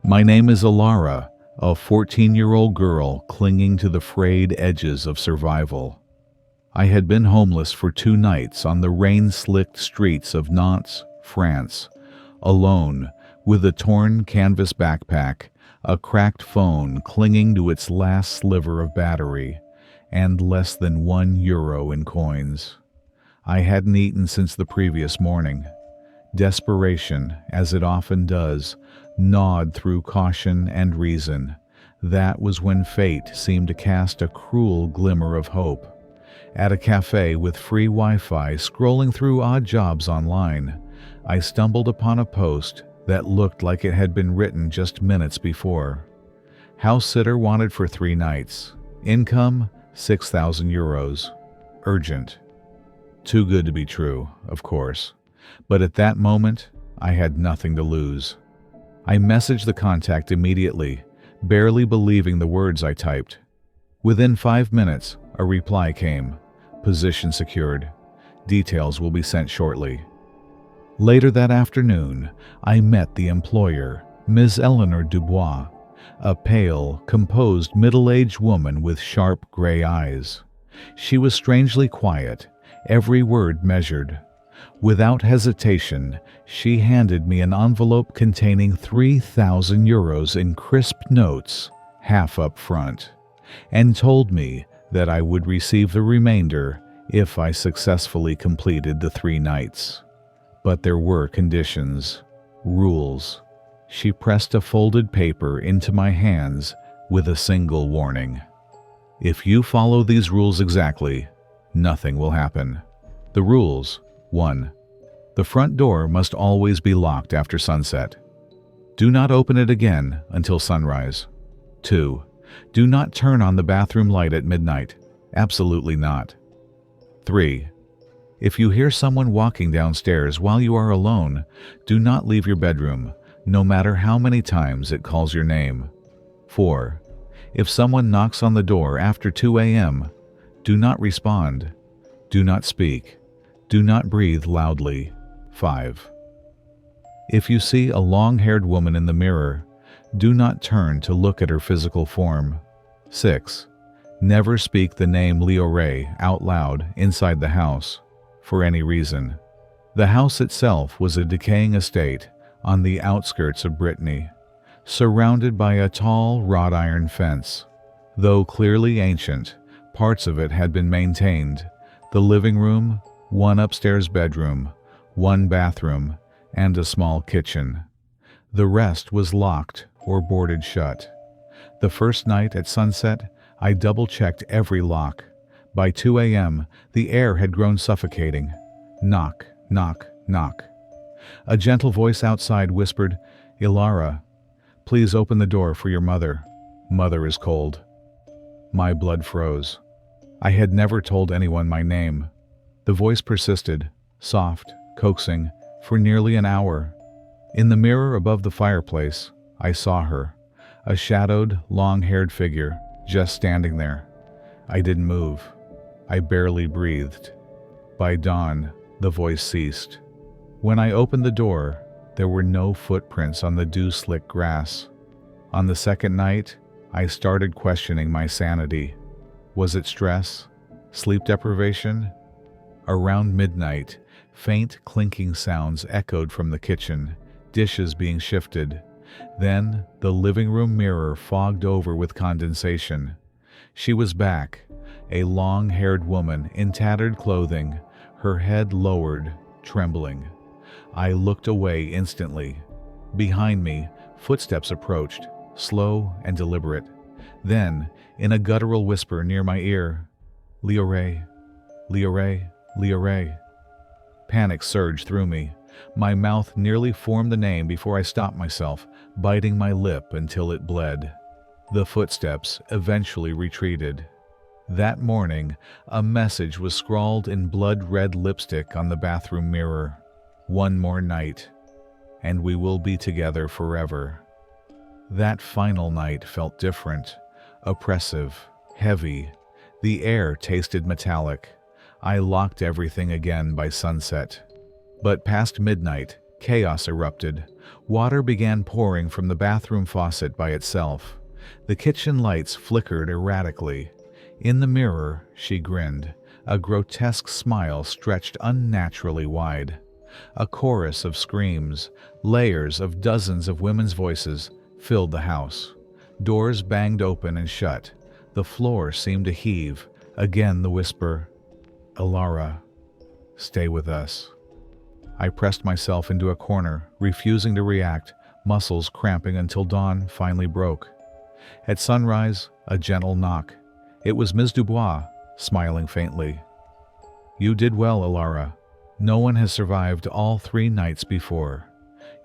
My name is Alara, a 14-year-old girl clinging to the frayed edges of survival. I had been homeless for 2 nights on the rain-slicked streets of Nantes, France, alone, with a torn canvas backpack, a cracked phone clinging to its last sliver of battery, and less than €1 in coins. I hadn't eaten since the previous morning. Desperation, as it often does, gnawed through caution and reason. That was when fate seemed to cast a cruel glimmer of hope. At a cafe with free Wi-Fi, scrolling through odd jobs online, I stumbled upon a post that looked like it had been written just minutes before. House sitter wanted for 3 nights. Income, €6,000. Urgent. Too good to be true, of course. But at that moment, I had nothing to lose. I messaged the contact immediately, barely believing the words I typed. Within 5 minutes, a reply came. Position secured. Details will be sent shortly. Later that afternoon, I met the employer, Ms. Eleanor Dubois, a pale, composed, middle-aged woman with sharp gray eyes. She was strangely quiet, every word measured. Without hesitation, she handed me an envelope containing €3,000 in crisp notes, half up front, and told me that I would receive the remainder if I successfully completed the 3 nights. But there were conditions, rules. She pressed a folded paper into my hands with a single warning. If you follow these rules exactly, nothing will happen. The rules: 1. The front door must always be locked after sunset. Do not open it again until sunrise. 2. Do not turn on the bathroom light at midnight. Absolutely not. 3. If you hear someone walking downstairs while you are alone, do not leave your bedroom, no matter how many times it calls your name. 4. If someone knocks on the door after 2 a.m., do not respond. Do not speak. Do not breathe loudly. 5. If you see a long-haired woman in the mirror, do not turn to look at her physical form. 6. Never speak the name Leo Ray out loud inside the house, for any reason. The house itself was a decaying estate on the outskirts of Brittany, surrounded by a tall wrought iron fence. Though clearly ancient, parts of it had been maintained. The living room, 1 upstairs bedroom, 1 bathroom, and a small kitchen. The rest was locked or boarded shut. The first night at sunset, I double-checked every lock. By 2 a.m., the air had grown suffocating. Knock, knock, knock. A gentle voice outside whispered, "Ilara, please open the door for your mother. Mother is cold." My blood froze. I had never told anyone my name. The voice persisted, soft, coaxing, for nearly an hour. In the mirror above the fireplace, I saw her, a shadowed, long-haired figure, just standing there. I didn't move. I barely breathed. By dawn, the voice ceased. When I opened the door, there were no footprints on the dew-slick grass. On the second night, I started questioning my sanity. Was it stress? Sleep deprivation? Around midnight, faint clinking sounds echoed from the kitchen, dishes being shifted. Then, the living room mirror fogged over with condensation. She was back, a long-haired woman in tattered clothing, her head lowered, trembling. I looked away instantly. Behind me, footsteps approached, slow and deliberate. Then, in a guttural whisper near my ear, "Leo Ray, Leo Ray, Leo Ray." Panic surged through me. My mouth nearly formed the name before I stopped myself, biting my lip until it bled. The footsteps eventually retreated. That morning, a message was scrawled in blood-red lipstick on the bathroom mirror. 1 more night, and we will be together forever. That final night felt different, oppressive, heavy. The air tasted metallic. I locked everything again by sunset. But past midnight, Chaos erupted. Water began pouring from the bathroom faucet by itself. The kitchen lights flickered erratically. In the mirror, she grinned. A grotesque smile stretched unnaturally wide. A chorus of screams, layers of dozens of women's voices, filled the house. Doors banged open and shut. The floor seemed to heave. Again the whisper, "Alara, stay with us." I pressed myself into a corner, refusing to react, muscles cramping until dawn finally broke. At sunrise, a gentle knock. It was Ms. Dubois, smiling faintly. "You did well, Alara. No one has survived all 3 nights before.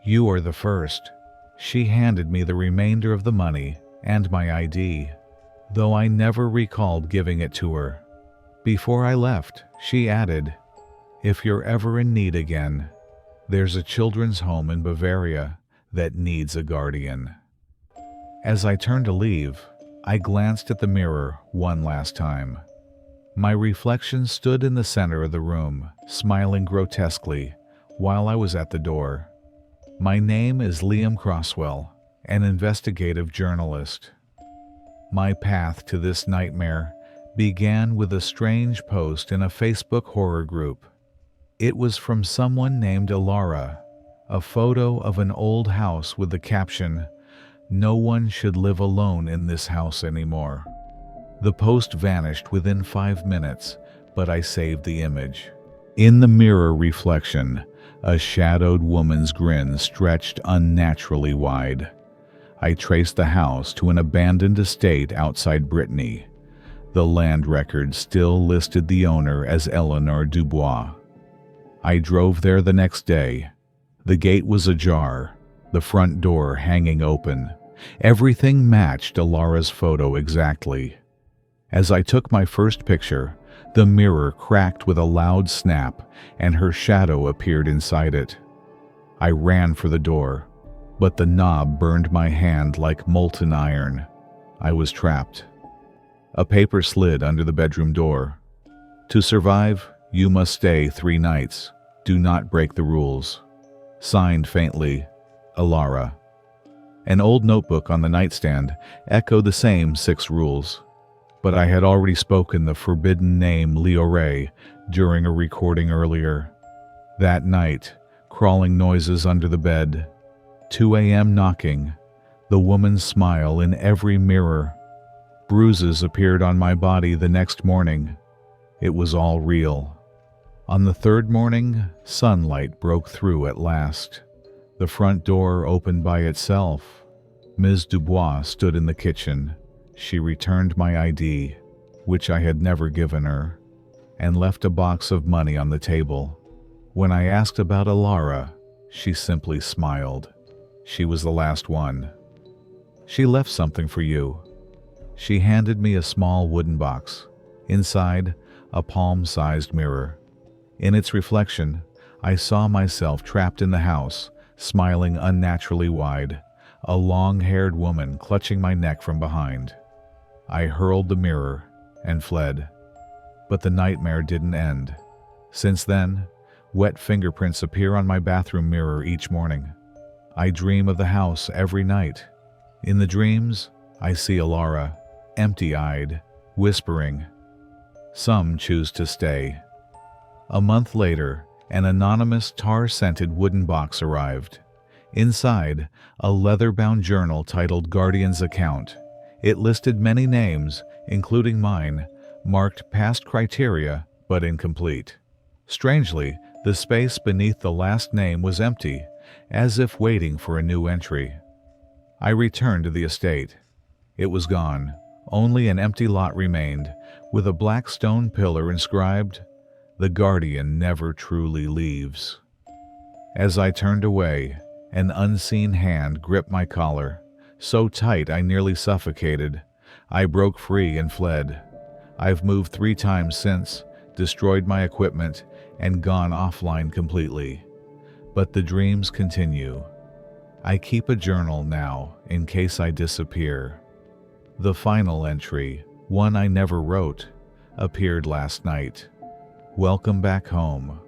You are the first." She handed me the remainder of the money and my ID, though I never recalled giving it to her. Before I left, she added, "If you're ever in need again, there's a children's home in Bavaria that needs a guardian." As I turned to leave, I glanced at the mirror one last time. My reflection stood in the center of the room, smiling grotesquely while I was at the door. My name is Liam Croswell, an investigative journalist. My path to this nightmare began with a strange post in a Facebook horror group. It was from someone named Alara, a photo of an old house with the caption, "No one should live alone in this house anymore." The post vanished within 5 minutes, but I saved the image. In the mirror reflection, a shadowed woman's grin stretched unnaturally wide. I traced the house to an abandoned estate outside Brittany. The land record still listed the owner as Eleanor Dubois. I drove there the next day. The gate was ajar, the front door hanging open. Everything matched Alara's photo exactly. As I took my first picture, the mirror cracked with a loud snap, and her shadow appeared inside it. I ran for the door, but the knob burned my hand like molten iron. I was trapped. A paper slid under the bedroom door. "To survive, you must stay 3 nights. Do not break the rules." Signed faintly, Alara. An old notebook on the nightstand echoed the same 6 rules. But I had already spoken the forbidden name Leore during a recording earlier. That night, crawling noises under the bed, 2 a.m. knocking, the woman's smile in every mirror. Bruises appeared on my body the next morning. It was all real. On the 3rd morning, sunlight broke through at last. The front door opened by itself. Ms. Dubois stood in the kitchen. She returned my ID, which I had never given her, and left a box of money on the table. When I asked about Alara, she simply smiled. She was the last one. "She left something for you." She handed me a small wooden box. Inside, a palm-sized mirror. In its reflection, I saw myself trapped in the house, smiling unnaturally wide, a long-haired woman clutching my neck from behind. I hurled the mirror and fled. But the nightmare didn't end. Since then, wet fingerprints appear on my bathroom mirror each morning. I dream of the house every night. In the dreams, I see Alara, empty-eyed, whispering. Some choose to stay. A month later, an anonymous tar-scented wooden box arrived. Inside, a leather-bound journal titled Guardian's Account. It listed many names, including mine, marked past criteria but incomplete. Strangely, the space beneath the last name was empty, as if waiting for a new entry. I returned to the estate. It was gone. Only an empty lot remained, with a black stone pillar inscribed, "The Guardian never truly leaves." As I turned away, an unseen hand gripped my collar, so tight I nearly suffocated. I broke free and fled. I've moved 3 times since, destroyed my equipment, and gone offline completely. But the dreams continue. I keep a journal now in case I disappear. The final entry, one I never wrote, appeared last night. Welcome back home.